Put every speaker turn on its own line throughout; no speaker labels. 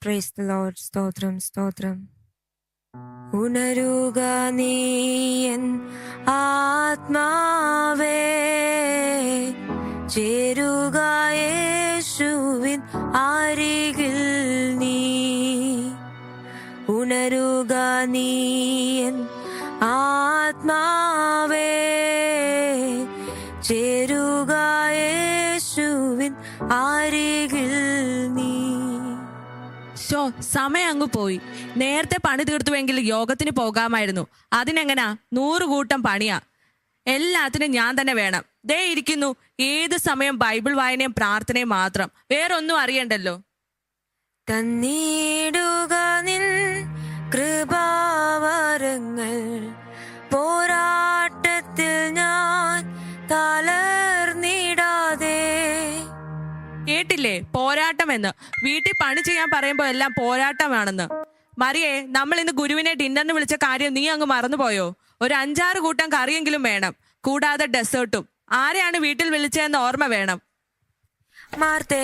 Price the Lord. സ്തോത്രം സ്തോത്രം. ഉണരുക നീയൻ ആത്മാവേ, ചേരുക യേശുവിൻ അരികിൽ നീ. ഉണരുക നീയൻ ആത്മാവേ, ചേരുക യേശുവിൻ അരികിൽ നീ.
സമയം അങ്ങ് പോയി. നേരത്തെ പണി തീർത്തുവെങ്കിൽ യോഗത്തിന് പോകാമായിരുന്നു. അതിനെങ്ങനാ? 100 കൂട്ടം പണിയാ. എല്ലാത്തിനും ഞാൻ തന്നെ വേണം. ദേ ഇരിക്കുന്നു, ഏത് സമയം ബൈബിൾ വായനയും പ്രാർത്ഥനയും മാത്രം, വേറൊന്നും അറിയണ്ടല്ലോ.
തന്നീടുക നിൻ കൃപാവരങ്ങൾ, പോരാട്ടത്തിൽ ഞാൻ തളർന്നിടാതെ.
കേട്ടില്ലേ പോരാട്ടം എന്ന്? വീട്ടിൽ പണി ചെയ്യാൻ പറയുമ്പോ എല്ലാം പോരാട്ടമാണെന്ന്. മറിയേ, നമ്മൾ ഇന്ന് ഗുരുവിനെ ഡിന്നറിന് വിളിച്ച കാര്യം നീ അങ്ങ് മറന്നുപോയോ? ഒരു 5-6 കൂട്ടം കറിയെങ്കിലും വേണം, കൂടാതെ ഡെസേർട്ടും. ആരെയാണ് വീട്ടിൽ വിളിച്ചതെന്ന് ഓർമ്മ വേണം.
മാർത്തേ,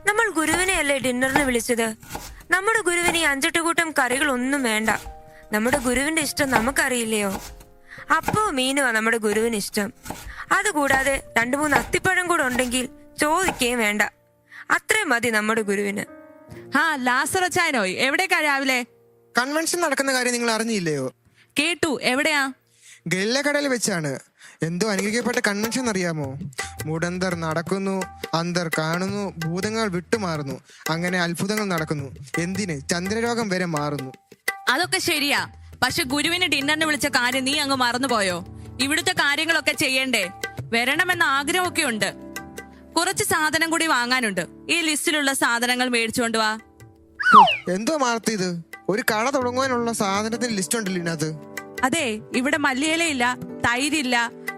നമ്മൾ ഗുരുവിനെ അല്ലേ ഡിന്നറിന് വിളിച്ചത്? നമ്മുടെ ഗുരുവിന് ഈ 5-8 കൂട്ടം കറികളൊന്നും വേണ്ട. നമ്മുടെ ഗുരുവിന്റെ ഇഷ്ടം നമുക്കറിയില്ലയോ? അപ്പോ മീനുവാ നമ്മുടെ ഗുരുവിന് ഇഷ്ടം. അതുകൂടാതെ 2-3 അത്തിപ്പഴം കൂടെ ഉണ്ടെങ്കിൽ ചോദിക്കുകയും വേണ്ട. അത്രയും മതി നമ്മുടെ ഗുരുവിന്.
ലാസറച്ചായനോ, എവിടേക്കാ രാവിലെ?
കൺവെൻഷൻ നടക്കുന്ന കാര്യം നിങ്ങൾ അറിഞ്ഞില്ലയോ?
കേട്ടു. എവിടെയാ?
ഗല്ലക്കടയിൽ വെച്ചാണ്. എന്തോ അനുഗ്രഹിക്കപ്പെട്ട കൺവെൻഷൻ അറിയാമോ? മുടന്തർ നടക്കുന്നു, അന്തർ കാണുന്നു, ഭൂതങ്ങൾ വിട്ടുമാറുന്നു, അങ്ങനെ അത്ഭുതങ്ങൾ നടക്കുന്നു. എന്തിന്? ചന്ദ്രരോഗം വരെ മാറുന്നു.
അതൊക്കെ ശരിയാ, പക്ഷെ ഗുരുവിന് ഡിന്നറിന് വിളിച്ച കാര്യം നീ അങ്ങ് മറന്നുപോയോ? ഇവിടുത്തെ കാര്യങ്ങളൊക്കെ ചെയ്യണ്ടേ? വരണമെന്ന ആഗ്രഹമൊക്കെ ഉണ്ട്. കുറച്ച് സാധനം കൂടി വാങ്ങാനുണ്ട്. ഈ ലിസ്റ്റിലുള്ള സാധനങ്ങൾ മേടിച്ചുകൊണ്ട് വാ.
എന്തോ മാർത്തി ഇത്? ഒരു കട തുടങ്ങുവാനുള്ള സാധനത്തിന് ലിസ്റ്റ് ഉണ്ടല്ലോ ഇതിനകത്ത്.
അതെ, ഇവിടെ മല്ലിയിലയില്ല, തൈരില്ല,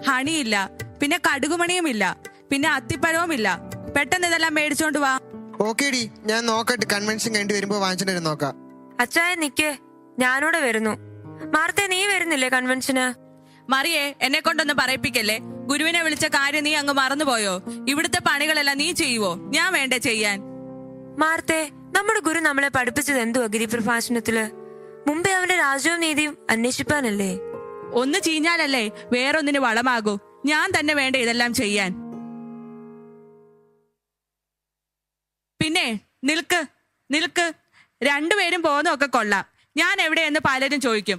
ഹണിയില്ല, പിന്നെ കടുകുമണിയും ഇല്ല, പിന്നെ അത്തിപ്പഴവും ഇല്ല. പെട്ടെന്ന് ഇതെല്ലാം മേടിച്ചോണ്ട് വാ.
ഓക്കേടി, ഞാൻ നോക്കട്ടെ. കൺവെൻഷൻ കഴിഞ്ഞ് വരുമ്പോ വാങ്ങിച്ചിട്ട് നോക്കാം.
അച്ചായ നിക്കേ, ഞാനൂടെ വരുന്നു. മാർത്തേ, നീ വരുന്നില്ലേ കൺവെൻഷന്?
മറിയേ, എന്നെ കൊണ്ടൊന്ന് പറയിപ്പിക്കല്ലേ. ഗുരുവിനെ വിളിച്ച കാര്യം നീ അങ്ങ് മറന്നുപോയോ? ഇവിടുത്തെ പണികളെല്ലാം നീ ചെയ്യുവോ? ഞാൻ വേണ്ടേ ചെയ്യാൻ?
മാർത്തേ, നമ്മുടെ ഗുരു നമ്മളെ പഠിപ്പിച്ചത് എന്തുവാ ഗിരിപ്രഭാഷണത്തില്? മുമ്പേ അവന്റെ രാജ്യവും നീതിയും അന്വേഷിപ്പാനല്ലേ?
ഒന്ന് ചീഞ്ഞാലല്ലേ വേറൊന്നിന് വളമാകൂ. ഞാൻ തന്നെ വേണ്ട ഇതെല്ലാം ചെയ്യാൻ. പിന്നെ നിൽക്ക് നിൽക്ക്, 2 പേരും പോകുന്നതൊക്കെ കൊള്ളാം. ഞാൻ എവിടെയെന്ന് പലരും ചോദിക്കും.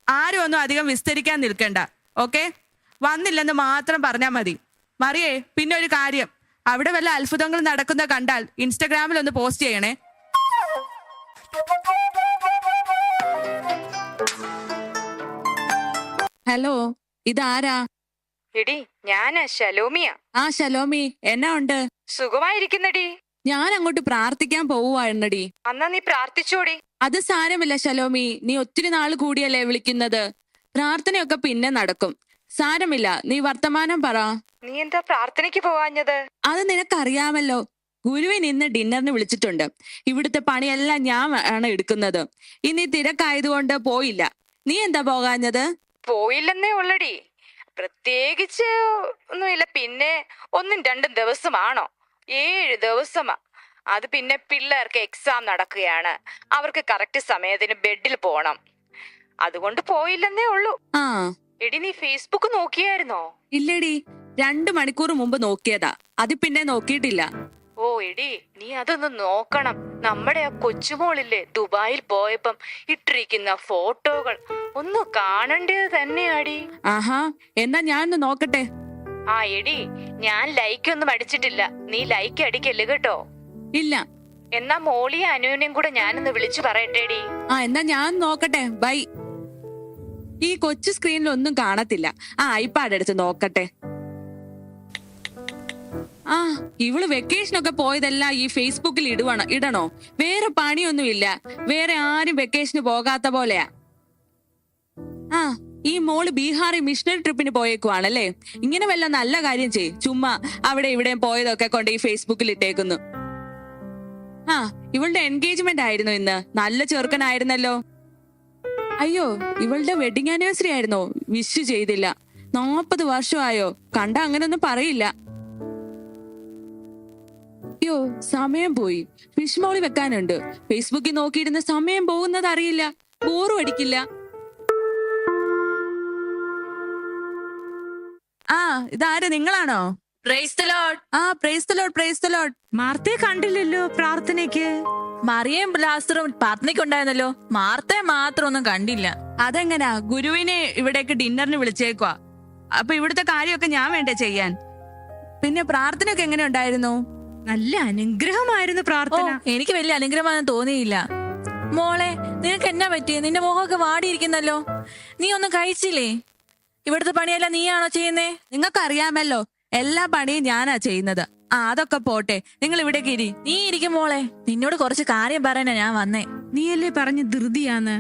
ആരും ഒന്നും അധികം വിസ്തരിക്കാൻ നിൽക്കണ്ട. ഓക്കെ? വന്നില്ലെന്ന് മാത്രം പറഞ്ഞാൽ മതി. മറിയേ, പിന്നെ ഒരു കാര്യം, അവിടെ വല്ല അത്ഭുതങ്ങൾ നടക്കുന്ന കണ്ടാൽ ഇൻസ്റ്റഗ്രാമിൽ ഒന്ന് പോസ്റ്റ് ചെയ്യണേ. ഹലോ, ഇതാരാ?
എടി, ഞാനാ ശലോമിയ.
ശലോമി, എന്നാ ഉണ്ട്?
സുഖമായിരിക്കുന്നടി.
ഞാൻ അങ്ങോട്ട് പ്രാർത്ഥിക്കാൻ പോവുകയായിരുന്നടി.
അന്നാ നീ പ്രാർത്ഥിച്ചോടി.
അത് സാരമില്ല ശലോമി, നീ ഒത്തിരി നാൾ കൂടിയല്ലേ വിളിക്കുന്നത്. പ്രാർത്ഥനയൊക്കെ പിന്നെ നടക്കും. സാരമില്ല, നീ വർത്തമാനം പറ.
നീ എന്താ പ്രാർത്ഥനയ്ക്ക് പോവാഞ്ഞത്?
അത് നിനക്കറിയാമല്ലോ, ഗുരുവിന് ഇന്ന് ഡിന്നറിന് വിളിച്ചിട്ടുണ്ട്. ഇവിടുത്തെ പണിയെല്ലാം ഞാൻ ആണ് എടുക്കുന്നത്. ഇനി തിരക്കായതുകൊണ്ട് പോയില്ല. നീ എന്താ പോകാഞ്ഞത്?
പോയില്ലെന്നേ ഉള്ളടി, പ്രത്യേകിച്ച് ഒന്നുമില്ല. പിന്നെ 1-2 ദിവസമാണോ? 7 ദിവസമാ. അത് പിന്നെ പിള്ളേർക്ക് എക്സാം നടക്കുകയാണ്. അവർക്ക് കറക്റ്റ് സമയത്തിന് ബെഡിൽ പോണം. അതുകൊണ്ട് പോയില്ലെന്നേ ഉള്ളൂ. എടി, നീ ഫേസ്ബുക്ക് നോക്കിയായിരുന്നോ?
ഇല്ലടി, 2 മണിക്കൂർ മുമ്പ് നോക്കിയതാ. അത് പിന്നെ നോക്കിയിട്ടില്ല.
ഓ എടി, നീ അതൊന്ന് നോക്കണം. നമ്മുടെ ആ കൊച്ചുമോളില്ലേ ദുബായിൽ പോയപ്പം ഇട്ടിരിക്കുന്ന ഫോട്ടോകൾ ഒന്ന് കാണണ്ടത് തന്നെയാടി.
എന്നാ ഞാനൊന്ന് നോക്കട്ടെ.
എടി, ഞാൻ ലൈക്ക് ഒന്നും അടിച്ചിട്ടില്ല. നീ ലൈക്ക് അടിക്കല്ലേ കേട്ടോ.
ഇല്ല.
എന്നാ മോളിയെ അനുവിനെയും കൂടെ ഞാനൊന്ന് വിളിച്ചു പറയട്ടേടി.
എന്നാ ഞാൻ നോക്കട്ടെ. ബൈ. ഈ കൊച്ചു സ്ക്രീനിൽ ഒന്നും കാണത്തില്ല. ഐപാഡ് എടുത്ത് നോക്കട്ടെ. ഇവള് വെക്കേഷനൊക്കെ പോയതെല്ലാം ഈ ഫേസ്ബുക്കിൽ ഇടണോ? വേറെ പണിയൊന്നുമില്ല. വേറെ ആരും വെക്കേഷന് പോകാത്ത പോലെയാ. ഈ മോള് ബീഹാറിൽ മിഷണറി ട്രിപ്പിന് പോയേക്കുവാണല്ലേ. ഇങ്ങനെ വല്ല നല്ല കാര്യം ചെയ്. ചുമ്മാ അവിടെ ഇവിടെയും പോയതൊക്കെ കൊണ്ട് ഈ ഫേസ്ബുക്കിൽ ഇട്ടേക്കുന്നു. ഇവളുടെ എൻഗേജ്മെന്റ് ആയിരുന്നു ഇന്ന്. നല്ല ചെറുക്കനായിരുന്നല്ലോ. അയ്യോ, ഇവളുടെ വെഡിങ് ആനിവേഴ്സറി ആയിരുന്നോ? വിഷ് ചെയ്തില്ല. 40 വർഷമായോ? കണ്ട അങ്ങനൊന്നും പറയില്ല.
അയ്യോ സമയം പോയി. ഫിഷ് മോളി വെക്കാനുണ്ട്. ഫേസ്ബുക്കിൽ നോക്കിയിരുന്ന സമയം പോകുന്നത് അറിയില്ല. ബോറും അടിക്കില്ല.
ആ ഇതാര്, നിങ്ങളാണോ?
Praise the lord.
ആ praise the lord, praise the lord.
മാർത്തയെ കണ്ടില്ലല്ലോ പ്രാർത്ഥനയ്ക്ക്.
മറിയം ലാസറും പ്രാർത്ഥനയ്ക്കുണ്ടായിരുന്നല്ലോ. മാർത്തയെ മാത്രം ഒന്നും കണ്ടില്ല.
അതെങ്ങനാ? ഗുരുവിനെ ഇവിടേക്ക് ഡിന്നറിന് വിളിച്ചേക്കുവാ. അപ്പൊ ഇവിടുത്തെ കാര്യമൊക്കെ ഞാൻ വേണ്ടേ ചെയ്യാൻ? പിന്നെ പ്രാർത്ഥനയൊക്കെ എങ്ങനെ ഉണ്ടായിരുന്നു?
നല്ല അനുഗ്രഹമായിരുന്നു
ഓ,
പ്രാർത്ഥന.
എനിക്ക് വലിയ അനുഗ്രഹമാണെന്ന് തോന്നിയില്ല. മോളെ, നിനക്ക് എന്നാ പറ്റി? നിന്റെ മുഖമൊക്കെ വാടിയിരിക്കുന്നല്ലോ. നീ ഒന്നും കഴിച്ചില്ലേ? ഇവിടുത്തെ പണിയെല്ലാം നീയാണോ ചെയ്യുന്നേ?
നിങ്ങൾക്ക് അറിയാമല്ലോ, എല്ലാ പണിയും ഞാനാ ചെയ്യുന്നത്. ആ അതൊക്കെ പോട്ടെ, നിങ്ങൾ ഇവിടേക്ക് ഇരി.
നീ ഇരിക്കും മോളെ. നിന്നോട് കുറച്ച് കാര്യം പറയാനാ ഞാൻ വന്നേ.
നീയല്ലേ പറഞ്ഞ് ധൃതിയാന്ന്,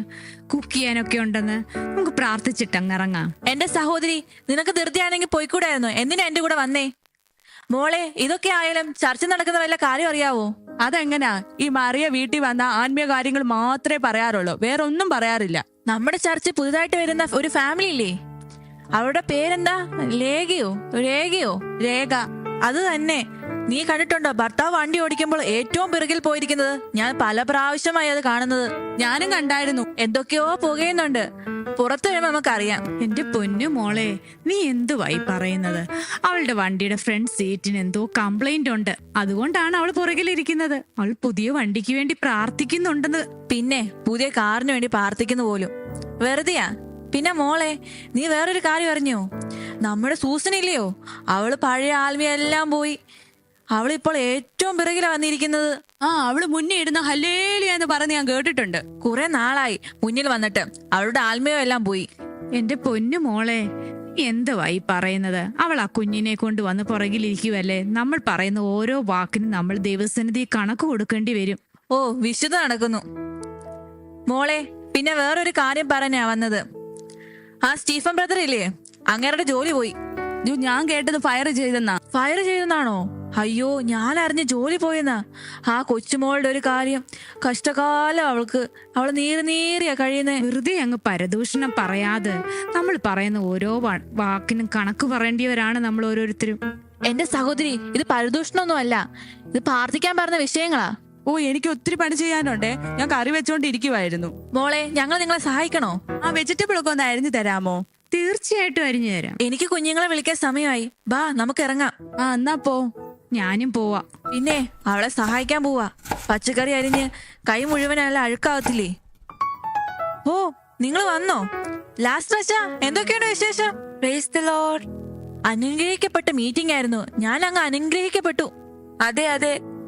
കുക്ക് ചെയ്യാനൊക്കെ ഉണ്ടെന്ന്. നമുക്ക് പ്രാർത്ഥിച്ചിട്ടങ്ങിറങ്ങാം.
എന്റെ സഹോദരി, നിനക്ക് ധൃതിയാണെങ്കിൽ പോയിക്കൂടായിരുന്നു. എന്തിനാ എന്റെ കൂടെ വന്നേ? മോളെ, ഇതൊക്കെ ആയാലും ചർച്ച നടക്കുന്ന വല്ല കാര്യം അറിയാവോ?
അതെങ്ങനാ? ഈ മറിയ വീട്ടിൽ വന്ന ആത്മീയ കാര്യങ്ങൾ മാത്രമേ പറയാറുള്ളൂ, വേറെ ഒന്നും പറയാറില്ല.
നമ്മുടെ ചർച്ച് പുതുതായിട്ട് വരുന്ന ഒരു ഫാമിലി ഇല്ലേ? അവരുടെ പേരെന്താ? രേഖയോ?
രേഖ.
അത് തന്നെ. നീ കണ്ടിട്ടുണ്ടോ ഭർത്താവ് വണ്ടി ഓടിക്കുമ്പോൾ ഏറ്റവും പിറകിൽ പോയിരിക്കുന്നത്? ഞാൻ പല പ്രാവശ്യമായി അത് കാണുന്നത്.
ഞാനും കണ്ടായിരുന്നു.
എന്തൊക്കെയോ പുകയുന്നുണ്ട്. പുറത്തു വരുമ്പോ നമുക്കറിയാം.
എന്റെ പൊന്നു മോളെ, നീ എന്തുവായി പറയുന്നത്? അവളുടെ വണ്ടിയുടെ ഫ്രണ്ട് സീറ്റിന് എന്തോ കംപ്ലൈന്റ് ഉണ്ട്. അതുകൊണ്ടാണ് അവൾ പുറകിലിരിക്കുന്നത്. അവൾ പുതിയ വണ്ടിക്ക് വേണ്ടി പ്രാർത്ഥിക്കുന്നുണ്ടെന്ന്.
പിന്നെ പുതിയ കാറിന് വേണ്ടി പ്രാർത്ഥിക്കുന്നു പോലും. വെറുതെയാ. പിന്നെ മോളെ, നീ വേറൊരു കാര്യം അറിഞ്ഞോ? നമ്മുടെ സൂസനില്ലയോ, അവള് പഴയ ആത്മീയെല്ലാം പോയി. അവളിപ്പോൾ ഏറ്റവും പിറകിലാ വന്നിരിക്കുന്നത്.
ആ അവള് മുന്നേ ഇടുന്ന ഹല്ലേലൂയ എന്ന് പറഞ്ഞ് ഞാൻ കേട്ടിട്ടുണ്ട്.
കുറെ നാളായി മുന്നിൽ വന്നിട്ട്. അവളുടെ ആത്മീയം എല്ലാം പോയി.
എന്റെ പൊന്നു മോളെ, എന്തുവായി പറയുന്നത്? അവൾ ആ കുഞ്ഞിനെ കൊണ്ട് വന്ന് പുറകിലിരിക്കുവല്ലേ. നമ്മൾ പറയുന്ന ഓരോ വാക്കിനും നമ്മൾ ദൈവസന്നിധി കണക്ക് കൊടുക്കേണ്ടി വരും.
ഓ, വിശുദ്ധ നടക്കുന്നു. മോളെ, പിന്നെ വേറൊരു കാര്യം പറയാനാ വന്നത്. ആ സ്റ്റീഫൻ ബ്രദർ ഇല്ലേ, അങ്ങേരുടെ ജോലി പോയി.
ഞാൻ കേട്ടത് ഫയർ ചെയ്തെന്നാ.
ഫയർ ചെയ്തെന്നാണോ? അയ്യോ, ഞാൻ അറിഞ്ഞ ജോലി പോയെന്നാ. ആ കൊച്ചുമോളുടെ ഒരു കാര്യം. കഷ്ടകാലം അവൾക്ക്. അവള് നീറിയാ കഴിയുന്നേ.
വെറുതെ അങ്ങ് പരദൂഷണം പറയാതെ നമ്മൾ പറയുന്ന ഓരോ വാക്കിനും കണക്ക് പറയേണ്ടിയവരാണ് നമ്മൾ ഓരോരുത്തരും.
എന്റെ സഹോദരി, ഇത് പരദൂഷണമൊന്നും അല്ല. ഇത് പ്രാർത്ഥിക്കാൻ പറഞ്ഞ വിഷയങ്ങളാ.
ഓ, എനിക്ക് ഒത്തിരി പണി ചെയ്യാനുണ്ടേ. ഞാൻ കറി വെച്ചോണ്ടിരിക്കുവായിരുന്നു.
മോളെ, ഞങ്ങൾ നിങ്ങളെ സഹായിക്കണോ?
ആ വെജിറ്റബിൾ ഒക്കെ ഒന്ന് അരിഞ്ഞു തരാമോ?
തീർച്ചയായിട്ടും അരിഞ്ഞു തരാം.
എനിക്ക് കുഞ്ഞുങ്ങളെ വിളിക്കാൻ സമയമായി. ബാ, നമുക്ക് ഇറങ്ങാം.
ആ എന്നാ പോ.
ഞാനും പോവാ.
പിന്നെ അവളെ സഹായിക്കാൻ പോവാ. പച്ചക്കറി അരിഞ്ഞ് കൈ മുഴുവനല്ല അഴുക്കാവത്തില്ലേ? ഓ, നിങ്ങൾ വന്നോ? ലാസ്റ്റ് വച്ചാ എന്തൊക്കെയുണ്ട് വിശേഷം? Price the Lord. അനുഗ്രഹിക്കപ്പെട്ട മീറ്റിംഗ് ആയിരുന്നു. ഞാൻ അങ്ങ് അനുഗ്രഹിക്കപ്പെട്ടു. അതെ,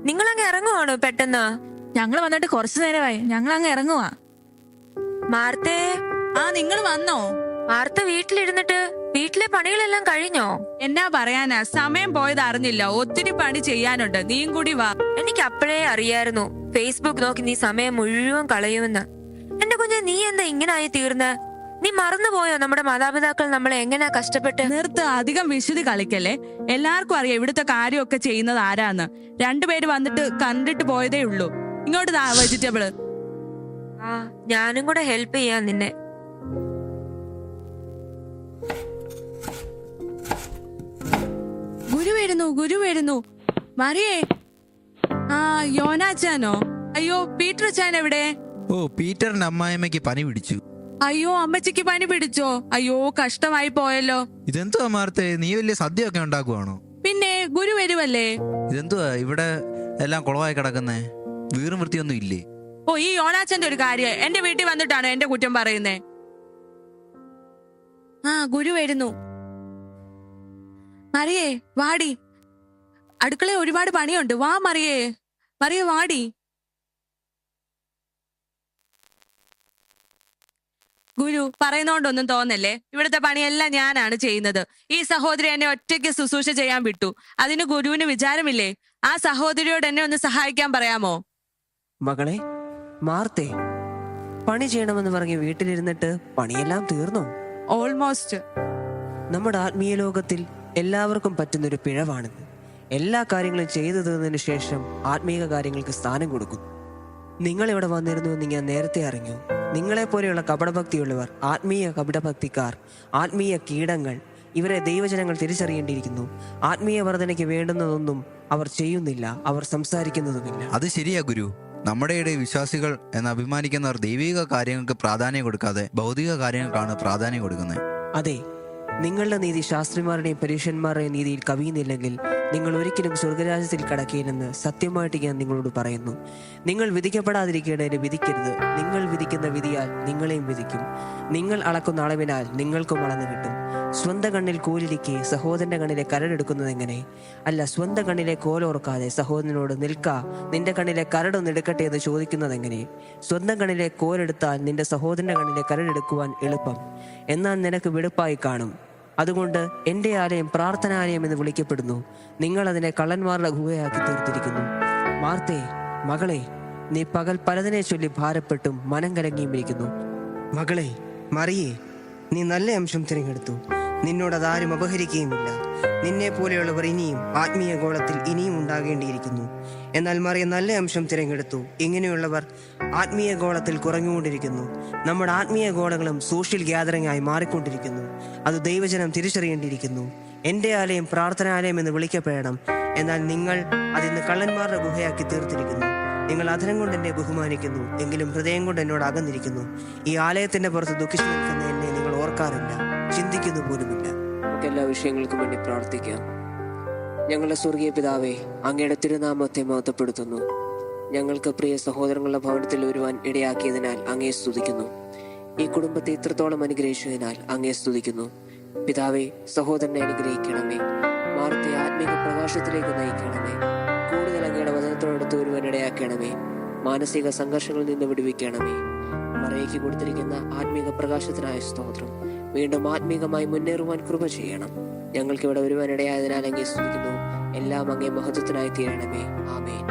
നിങ്ങൾ അങ്ങ് ഇറങ്ങുവാണോ പെട്ടെന്ന്? ഞങ്ങൾ വന്നിട്ട് കുറച്ചു നേരമായി. ഞങ്ങൾ അങ്ങ് ഇറങ്ങുവാ. മാർത്തേ.
ആ നിങ്ങൾ വന്നോ?
വാർത്ത വീട്ടിലിരുന്നിട്ട് വീട്ടിലെ പണികളെല്ലാം കഴിഞ്ഞോ?
എന്നാ പറയാനാ, സമയം പോയത് അറിഞ്ഞില്ല. ഒത്തിരി പണി ചെയ്യാനുണ്ട്. നീയും കൂടി വാ.
എനിക്ക് അപ്പോഴേ അറിയായിരുന്നു ഫേസ്ബുക്ക് നോക്കി നീ സമയം മുഴുവൻ കളയുമെന്ന്. എന്റെ കുഞ്ഞെ, നീ എന്താ ഇങ്ങനായി തീർന്ന്? നീ മറന്നുപോയോ നമ്മുടെ മാതാപിതാക്കൾ നമ്മളെ എങ്ങനെയാ കഷ്ടപ്പെട്ട്?
നിർത്ത്, അധികം വിശുദ്ധി കളിക്കല്ലേ. എല്ലാവർക്കും അറിയാം ഇവിടുത്തെ കാര്യമൊക്കെ ചെയ്യുന്നത് ആരാന്ന്. രണ്ടുപേര് വന്നിട്ട് കണ്ടിട്ട് പോയതേ ഉള്ളൂ. ഇങ്ങോട്ട് താ വെജിറ്റബിള്.
ആ, ഞാനും കൂടെ ഹെൽപ്പ് ചെയ്യാൻ നിന്നെ.
ഗുരു വരുന്നു. മറിയേ. ആ യോനാച്ചാനോ? അയ്യോ, പീറ്റർ അച്ചാൻ എവിടെ?
ഓ, പീറ്ററിന്റെ അമ്മായിമ്മയ്ക്ക് പനി പിടിച്ചു.
അയ്യോ, അമ്മച്ചിക്ക് പനി പിടിച്ചോ? അയ്യോ, കഷ്ടമായി പോയല്ലോ.
ഇതെന്തുവാ മാർത്തേ, നീ വലിയ സദ്യ ഒക്കെ ഉണ്ടാക്കുവാണോ?
പിന്നെ ഗുരു വരുമല്ലേ.
ഇതെന്തുവാ ഇവിടെ എല്ലാം കുളമായി കിടക്കുന്നേ? വീറും വൃത്തിയൊന്നും ഇല്ലേ?
ഓ, ഈ യോനാച്ചന്റെ ഒരു കാര്യം എന്റെ വീട്ടിൽ വന്നിട്ടാണ് എന്റെ കുറ്റം പറയുന്നേ. ആ ഗുരു വരുന്നു. മറിയേ വാടി, അടുക്കളയിൽ ഒരുപാട് പണിയുണ്ട്. വാ മറിയേ വാടി. ഗുരു പറയുന്നോണ്ടൊന്നും തോന്നല്ലേ, ഇവിടുത്തെ പണിയെല്ലാം ഞാനാണ് ചെയ്യുന്നത്. ഈ സഹോദരി എന്നെ ഒറ്റയ്ക്ക് ശുശ്രൂഷ ചെയ്യാൻ വിട്ടു. അതിന് ഗുരുവിന് വിചാരമില്ലേ? ആ സഹോദരിയോട് എന്നെ ഒന്ന് സഹായിക്കാൻ പറയാമോ?
മകളെ മാർത്തേ, പണി ചെയ്യണമെന്ന് പറഞ്ഞ് വീട്ടിലിരുന്നിട്ട് പണിയെല്ലാം തീർന്നോ?
ഓൾമോസ്റ്റ്.
നമ്മുടെ ആത്മീയ ലോകത്തിൽ എല്ലാവർക്കും പറ്റുന്നൊരു പിഴവാണിത്. എല്ലാ കാര്യങ്ങളും ചെയ്തു തീർന്നതിന് ശേഷം ആത്മീയ കാര്യങ്ങൾക്ക് സ്ഥാനം കൊടുക്കുന്നു. നിങ്ങൾ ഇവിടെ വന്നിരുന്നു എന്ന് ഞാൻ നേരത്തെ അറിഞ്ഞു. നിങ്ങളെപ്പോലെയുള്ള കപടഭക്തിയുള്ളവർ, ആത്മീയ കപടഭക്തിക്കാർ, ആത്മീയ കീടങ്ങൾ, ഇവരെ ദൈവജനങ്ങൾ തിരിച്ചറിയേണ്ടിയിരിക്കുന്നു. ആത്മീയ വർധനയ്ക്ക് വേണ്ടുന്നതൊന്നും അവർ ചെയ്യുന്നില്ല, അവർ സംസാരിക്കുന്നതുമില്ല.
അത് ശരിയാ ഗുരു. നമ്മുടെ ഇടയിൽ വിശ്വാസികൾ എന്ന് അഭിമാനിക്കുന്നവർ ദൈവിക കാര്യങ്ങൾക്ക് പ്രാധാന്യം കൊടുക്കാതെ ഭൗതിക കാര്യങ്ങൾക്കാണ് പ്രാധാന്യം കൊടുക്കുന്നത്.
അതെ, നിങ്ങളുടെ നീതി ശാസ്ത്രിമാരുടെയും പരീക്ഷന്മാരുടെയും നീതിയിൽ കവിയുന്നില്ലെങ്കിൽ നിങ്ങൾ ഒരിക്കലും സ്വർഗരാജ്യത്തിൽ കടക്കില്ലെന്ന് സത്യമായിട്ട് ഞാൻ നിങ്ങളോട് പറയുന്നു. നിങ്ങൾ വിധിക്കപ്പെടാതിരിക്കേണ്ടതിന് വിധിക്കരുത്. നിങ്ങൾ വിധിക്കുന്ന വിധിയാൽ നിങ്ങളെയും വിധിക്കും. നിങ്ങൾ അളക്കുന്ന അളവിനാൽ നിങ്ങൾക്കും അളന്ന് കിട്ടും. സ്വന്തം കണ്ണിൽ കോലിരിക്കെ സഹോദരന്റെ കണ്ണിലെ കരടെടുക്കുന്നത് എങ്ങനെ? അല്ല, സ്വന്തം കണ്ണിലെ കോലോർക്കാതെ സഹോദരനോട് നിൽക്ക, നിന്റെ കണ്ണിലെ കരടൊന്ന് എടുക്കട്ടെ എന്ന് ചോദിക്കുന്നത് എങ്ങനെ? സ്വന്തം കണ്ണിലെ കോലെടുത്താൽ നിന്റെ സഹോദരന്റെ കണ്ണിലെ കരടെടുക്കുവാൻ എളുപ്പം, എന്നാൽ നിനക്ക് വെടുപ്പായി കാണും. അതുകൊണ്ട് എൻ്റെ ആലയം പ്രാർത്ഥനാലയം എന്ന് വിളിക്കപ്പെടുന്നു. നിങ്ങൾ അതിനെ കള്ളന്മാരുടെ ഗുഹയാക്കി തീർത്തിരിക്കുന്നു. മാർത്തേ, മകളെ, നീ പകൽ പലതിനെ ചൊല്ലി ഭാരപ്പെട്ടും മനം കലങ്ങിയും ഇരിക്കുന്നു. മകളെ മറിയേ, നീ നല്ല അംശം തിരഞ്ഞെടുത്തു. നിന്നോടതാരും അപഹരിക്കുകയുമില്ല. നിന്നെ പോലെയുള്ളവർ ഇനിയും ആത്മീയ ഗോളത്തിൽ ഇനിയും ഉണ്ടാകേണ്ടിയിരിക്കുന്നു. എന്നാൽ മറിയ നല്ല അംശം തിരഞ്ഞെടുത്തു. ഇങ്ങനെയുള്ളവർ ആത്മീയ ഗോളത്തിൽ കുറഞ്ഞുകൊണ്ടിരിക്കുന്നു. നമ്മുടെ ആത്മീയ ഗോളങ്ങളും സോഷ്യൽ ഗ്യാതറിംഗ് ആയി മാറിക്കൊണ്ടിരിക്കുന്നു. അത് ദൈവജനം തിരിച്ചറിയേണ്ടിയിരിക്കുന്നു. എൻ്റെ ആലയം പ്രാർത്ഥനാലയം എന്ന് വിളിക്കപ്പെടണം. എന്നാൽ നിങ്ങൾ അതിന്ന് കള്ളന്മാരുടെ ഗുഹയാക്കി തീർത്തിരിക്കുന്നു. നിങ്ങൾ അധരം കൊണ്ട് എന്നെ ബഹുമാനിക്കുന്നു, എങ്കിലും ഹൃദയം കൊണ്ട് എന്നോട് അകന്നിരിക്കുന്നു. ഈ ആലയത്തിന്റെ പുറത്ത് ദുഃഖിച്ചു നിൽക്കുന്ന എന്നെ നിങ്ങൾ ഓർക്കാറില്ല, ചിന്തിക്കുന്നു പോലുമില്ല. നമുക്ക് എല്ലാ വിഷയങ്ങൾക്കും വേണ്ടി പ്രാർത്ഥിക്കാം. ഞങ്ങളുടെ സ്വർഗീയ പിതാവേ, അങ്ങയുടെ തിരുനാമത്തെ മഹത്വപ്പെടുത്തുന്നു. ഞങ്ങൾക്ക് പ്രിയ സഹോദരങ്ങളുടെ ഭവനത്തിൽ വരുവാൻ ഇടയാക്കിയതിനാൽ അങ്ങയെ സ്തുതിക്കുന്നു. ഈ കുടുംബത്തെ ഇത്രത്തോളം അനുഗ്രഹിച്ചതിനാൽ അങ്ങയെ സ്തുതിക്കുന്നു. പിതാവേ, സഹോദരനെ അനുഗ്രഹിക്കണമേ. മാർത്തെ ആത്മീക പ്രകാശത്തിലേക്ക് നയിക്കണമേ. കൂടുതൽ അങ്ങയുടെ വചനത്തോടടുത്ത് വരുവാൻ ഇടയാക്കണമേ. മാനസിക സംഘർഷങ്ങളിൽ നിന്ന് വിടുവിക്കണമേ. മറയ്ക്ക് കൊടുത്തിരിക്കുന്ന ആത്മീക പ്രകാശത്തിനായ സ്തോത്രം. വീണ്ടും ആത്മീകമായി മുന്നേറുവാൻ കൃപ ചെയ്യണം. ഞങ്ങൾക്ക് ഇവിടെ വരുവാൻ ഇടയായതിനാൽ അങ്ങേ സ്തുതിക്കുന്നു. എല്ലാം അങ്ങേ മഹത്വത്തിനായി തീരണമേ. ആമേൻ.